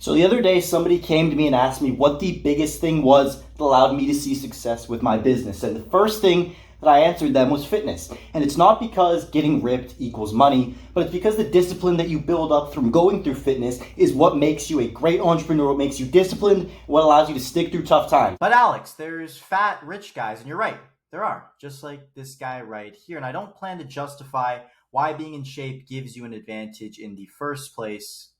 So the other day, somebody came to me and asked me what the biggest thing was that allowed me to see success with my business. And the first thing that I answered them was fitness. And it's not because getting ripped equals money, but it's because the discipline that you build up from going through fitness is what makes you a great entrepreneur, what makes you disciplined, what allows you to stick through tough times. But Alex, there's fat, rich guys, and you're right. There are, just like this guy right here. And I don't plan to justify why being in shape gives you an advantage in the first place.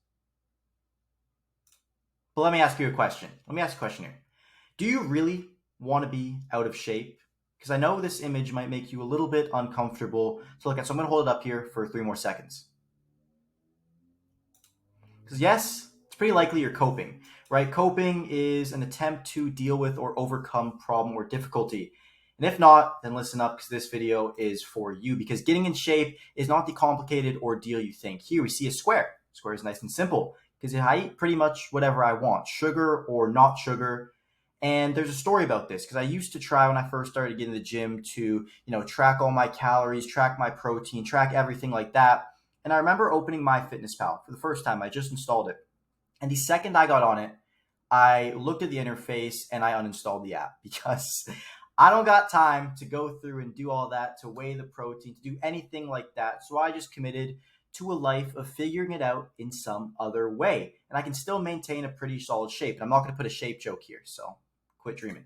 But let me ask you a question. Let me ask you a question here. Do you really want to be out of shape? Because I know this image might make you a little bit uncomfortable to look at. So I'm going to hold it up here for 3 more seconds. Because yes, it's pretty likely you're coping, right? Coping is an attempt to deal with or overcome problem or difficulty. And if not, then listen up because this video is for you. Because getting in shape is not the complicated ordeal you think. Here we see a square. Square is nice and simple because I eat pretty much whatever I want, sugar or not sugar. And there's a story about this because I used to try when I first started getting to the gym to, track all my calories, track my protein, track everything like that. And I remember opening MyFitnessPal for the first time. I just installed it. And the second I got on it, I looked at the interface and I uninstalled the app because I don't got time to go through and do all that, to weigh the protein, to do anything like that. So I just committed to a life of figuring it out in some other way. And I can still maintain a pretty solid shape. And I'm not going to put a shape joke here, so quit dreaming.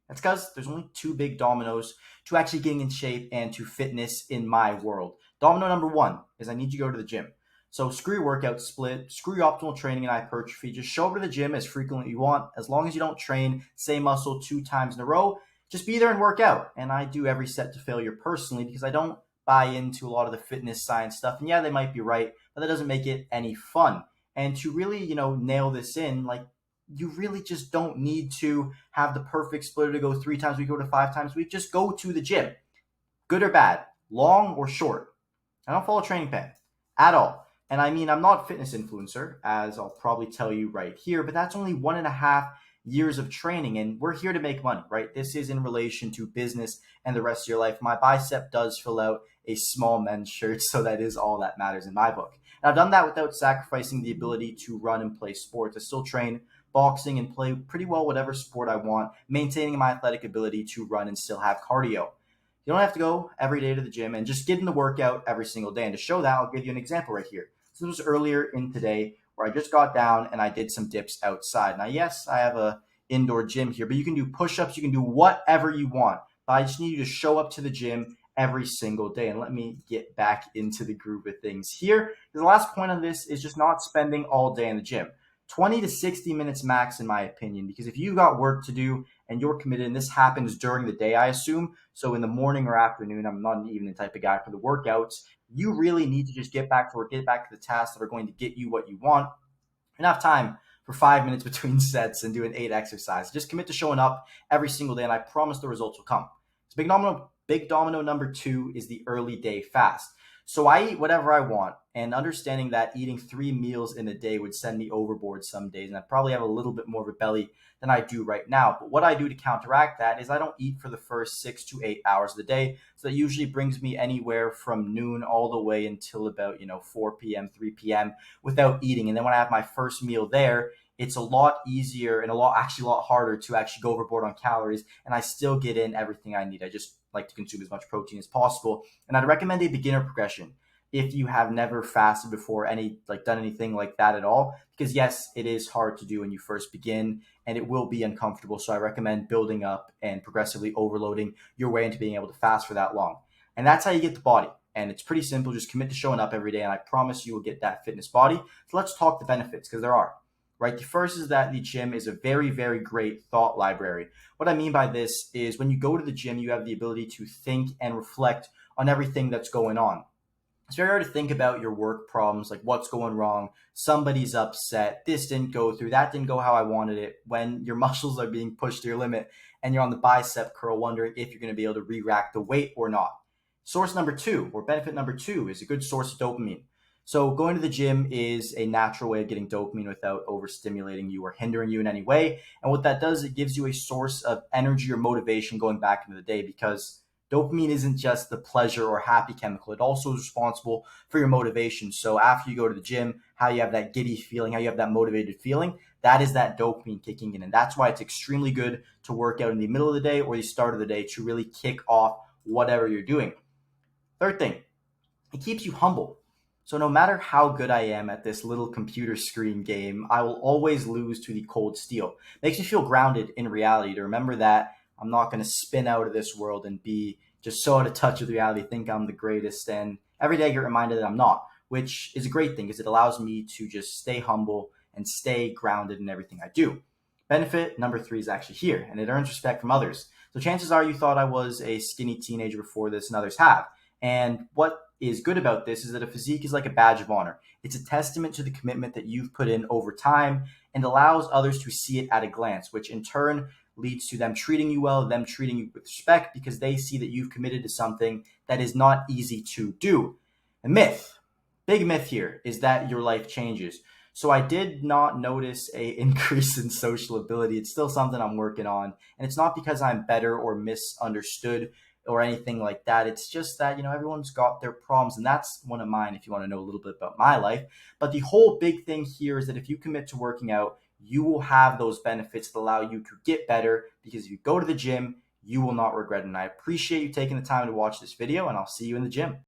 That's because there's only 2 big dominoes to actually getting in shape and to fitness in my world. Domino number 1 is I need you to go to the gym. So screw your workout split, screw your optimal training and hypertrophy. Just show up to the gym as frequently as you want. As long as you don't train same muscle 2 times in a row, just be there and work out. And I do every set to failure personally because I don't buy into a lot of the fitness science stuff. And yeah, they might be right, but that doesn't make it any fun. And to really, nail this in, you really just don't need to have the perfect splitter to go 3 times a week, go to 5 times a week. Just go to the gym, good or bad, long or short. I don't follow a training plan at all. And I mean, I'm not a fitness influencer, as I'll probably tell you right here, but that's only 1.5 years of training. And we're here to make money, right? This is in relation to business and the rest of your life. My bicep does fill out a small men's shirt, so that is all that matters in my book. And I've done that without sacrificing the ability to run and play sports. I still train boxing and play pretty well whatever sport I want, maintaining my athletic ability to run and still have cardio. You don't have to go every day to the gym and just get in the workout every single day. And to show that, I'll give you an example right here. So this was earlier in today where I just got down and I did some dips outside. Now, yes, I have a indoor gym here, but you can do push-ups, you can do whatever you want. But I just need you to show up to the gym every single day. And let me get back into the groove of things here. The last point on this is just not spending all day in the gym. 20 to 60 minutes max, in my opinion, because if you've got work to do and you're committed, and this happens during the day, I assume, so in the morning or afternoon, I'm not even the type of guy for the workouts, you really need to just get back to work, get back to the tasks that are going to get you what you want. Enough time for 5 minutes between sets and doing 8 exercises. Just commit to showing up every single day, and I promise the results will come. So big domino number 2 is the early day fast. So I eat whatever I want, and understanding that eating 3 meals in a day would send me overboard some days, and I probably have a little bit more of a belly than I do right now. But what I do to counteract that is I don't eat for the first 6 to 8 hours of the day. So that usually brings me anywhere from noon all the way until about 4 p.m., 3 p.m. without eating. And then when I have my first meal there, it's a lot easier and a lot harder to actually go overboard on calories, and I still get in everything I need. I just like to consume as much protein as possible. And I'd recommend a beginner progression if you have never fasted before, done anything like that at all, because yes, it is hard to do when you first begin and it will be uncomfortable. So I recommend building up and progressively overloading your way into being able to fast for that long. And that's how you get the body. And it's pretty simple. Just commit to showing up every day, and I promise you will get that fitness body. So let's talk the benefits, because there are. Right? The first is that the gym is a very, very great thought library. What I mean by this is when you go to the gym, you have the ability to think and reflect on everything that's going on. It's very hard to think about your work problems, like what's going wrong, somebody's upset, this didn't go through, that didn't go how I wanted it, when your muscles are being pushed to your limit and you're on the bicep curl wondering if you're going to be able to re-rack the weight or not. Source number 2, or benefit number 2, is a good source of dopamine. So going to the gym is a natural way of getting dopamine without overstimulating you or hindering you in any way. And what that does, it gives you a source of energy or motivation going back into the day, because Dopamine isn't just the pleasure or happy chemical. It also is responsible for your motivation. So after you go to the gym, how you have that giddy feeling, how you have that motivated feeling, that is that dopamine kicking in. And that's why it's extremely good to work out in the middle of the day or the start of the day to really kick off whatever you're doing. Third thing, it keeps you humble. So no matter how good I am at this little computer screen game, I will always lose to the cold steel. Makes me feel grounded in reality to remember that I'm not going to spin out of this world and be just so out of touch with reality, think I'm the greatest. And every day I get reminded that I'm not, which is a great thing because it allows me to just stay humble and stay grounded in everything I do. Benefit number 3 is actually here, and it earns respect from others. So chances are you thought I was a skinny teenager before this, and others have. And what is good about this is that a physique is like a badge of honor. It's a testament to the commitment that you've put in over time and allows others to see it at a glance, which in turn leads to them treating you well, them treating you with respect because they see that you've committed to something that is not easy to do. A myth, big myth here, is that your life changes. So I did not notice an increase in social ability. It's still something I'm working on. And it's not because I'm better or misunderstood or anything like that. It's just that, everyone's got their problems. And that's one of mine if you want to know a little bit about my life. But the whole big thing here is that if you commit to working out, you will have those benefits that allow you to get better because if you go to the gym, you will not regret it. And I appreciate you taking the time to watch this video, and I'll see you in the gym.